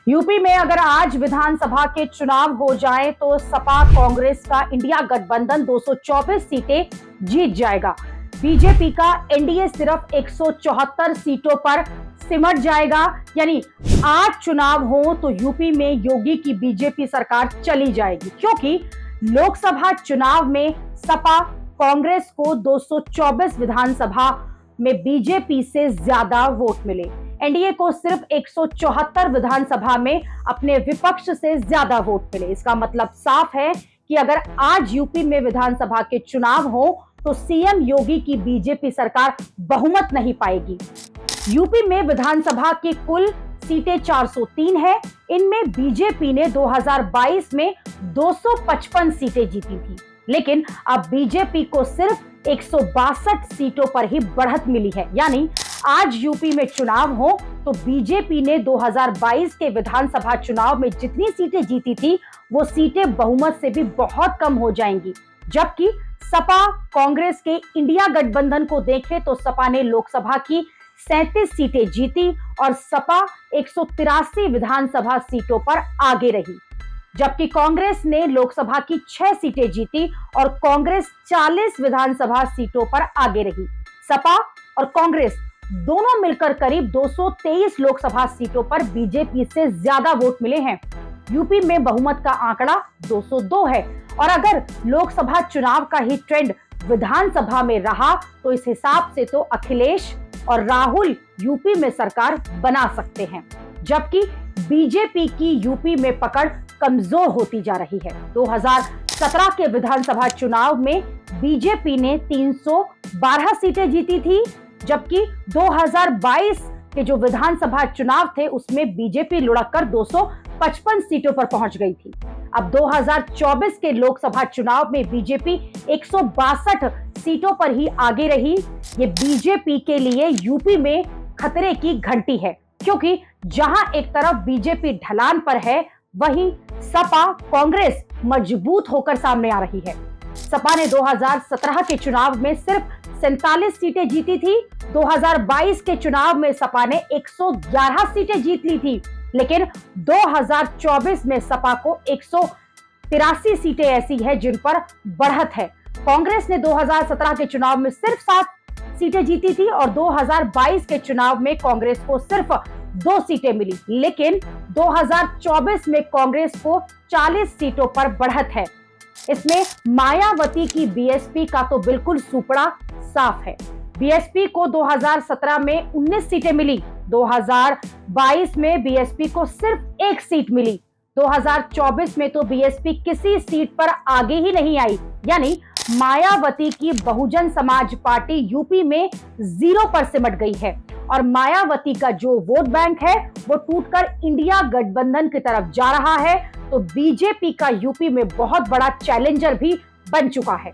UP में अगर आज विधानसभा के चुनाव हो जाए तो सपा कांग्रेस का इंडिया गठबंधन 224 सीटें जीत जाएगा। बीजेपी का एनडीए सिर्फ 174 सीटों पर सिमट जाएगा। यानी आज चुनाव हो तो यूपी में योगी की बीजेपी सरकार चली जाएगी, क्योंकि लोकसभा चुनाव में सपा कांग्रेस को 224 विधानसभा में बीजेपी से ज्यादा वोट मिले। एनडीए को सिर्फ 174 विधानसभा में अपने विपक्ष से ज्यादा वोट मिले। इसका मतलब साफ है कि अगर आज यूपी में विधानसभा के चुनाव हो तो सीएम योगी की बीजेपी सरकार बहुमत नहीं पाएगी। यूपी में विधानसभा की कुल सीटें 403 है। इनमें बीजेपी ने 2022 में 255 सीटें जीती थी, लेकिन अब बीजेपी को सिर्फ 162 सीटों पर ही बढ़त मिली है। यानी आज यूपी में चुनाव हो तो बीजेपी ने 2022 के विधानसभा चुनाव में जितनी सीटें जीती थी वो सीटें बहुमत से भी बहुत कम हो जाएंगी। जबकि सपा कांग्रेस के इंडिया गठबंधन को देखें तो सपा ने लोकसभा की 37 सीटें जीती और सपा 183 विधानसभा सीटों पर आगे रही, जबकि कांग्रेस ने लोकसभा की 6 सीटें जीती और कांग्रेस 40 विधानसभा सीटों पर आगे रही। सपा और कांग्रेस दोनों मिलकर करीब 223 लोकसभा सीटों पर बीजेपी से ज्यादा वोट मिले हैं। यूपी में बहुमत का आंकड़ा 202 है और अगर लोकसभा चुनाव का ही ट्रेंड विधानसभा में रहा तो इस हिसाब से तो अखिलेश और राहुल यूपी में सरकार बना सकते हैं, जबकि बीजेपी की यूपी में पकड़ कमजोर होती जा रही है। 2017 के विधानसभा चुनाव में बीजेपी ने 312 सीटें जीती थी, जबकि 2022 के जो विधानसभा चुनाव थे उसमें बीजेपी लुढ़ककर 255 सीटों पर पहुंच गई थी। अब 2024 के लोकसभा चुनाव में बीजेपी 162 सीटों पर ही आगे रही। ये बीजेपी के लिए यूपी में खतरे की घंटी है, क्योंकि जहां एक तरफ बीजेपी ढलान पर है वहीं सपा कांग्रेस मजबूत होकर सामने आ रही है। सपा ने 2017 के चुनाव में सिर्फ 47 सीटें जीती थी। 2022 के चुनाव में सपा ने 111 सीटें जीत ली थी, लेकिन 2024 में सपा को 183 सीटें ऐसी है जिन पर बढ़त है। कांग्रेस ने 2017 के चुनाव में सिर्फ 7 सीटें जीती थी और 2022 के चुनाव में कांग्रेस को सिर्फ 2 सीटें मिली, लेकिन 2024 में कांग्रेस को 40 सीटों पर बढ़त है। इसमें मायावती की बीएसपी का तो बिल्कुल सुपड़ा साफ है। बीएसपी को 2017 में 19 सीटें मिली, 2022 में बीएसपी को सिर्फ 1 सीट मिली, 2024 में तो बीएसपी किसी सीट पर आगे ही नहीं आई। यानी मायावती की बहुजन समाज पार्टी यूपी में 0 पर सिमट गई है और मायावती का जो वोट बैंक है वो टूटकर इंडिया गठबंधन की तरफ जा रहा है। तो बीजेपी का यूपी में बहुत बड़ा चैलेंजर भी बन चुका है।